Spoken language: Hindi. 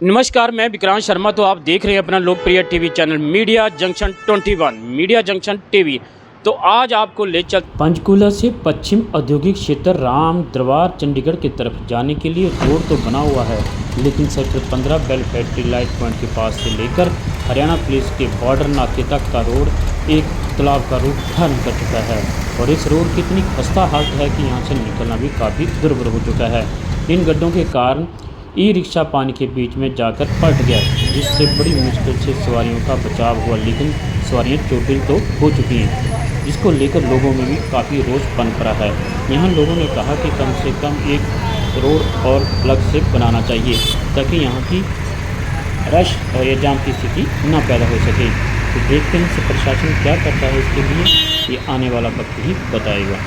नमस्कार, मैं विक्रांत शर्मा। तो आप देख रहे हैं अपना लोकप्रिय TV channel media junction 21 media junction TV. तो आज आपको ले चल पंचकूला से पश्चिम औद्योगिक क्षेत्र राम दरबार चंडीगढ़ की तरफ जाने के लिए रोड तो बना हुआ है, लेकिन sector 15 bell factory light point के पास से लेकर हरियाणा पुलिस के बॉर्डर नाके तक का रोड एक तालाब का रूप धारण कर चुका है। और इस रोड की इतनी खस्ता हालत है कि यहाँ से निकलना भी काफ़ी दुर्भर हो चुका है। इन गड्ढों के कारण ई रिक्शा पानी के बीच में जाकर पलट गया, जिससे बड़ी मुश्किल से सवारियों का बचाव हुआ, लेकिन सवारियां चोटिल तो हो चुकी हैं, जिसको लेकर लोगों में भी काफ़ी रोष पनप रहा है। यहाँ लोगों ने कहा कि कम से कम एक रोड और अलग से बनाना चाहिए, ताकि यहाँ की रश और या जाम की स्थिति न पैदा हो सके। तो देखते हैं प्रशासन क्या करता है इसके लिए, ये आने वाला वक्त ही बताएगा।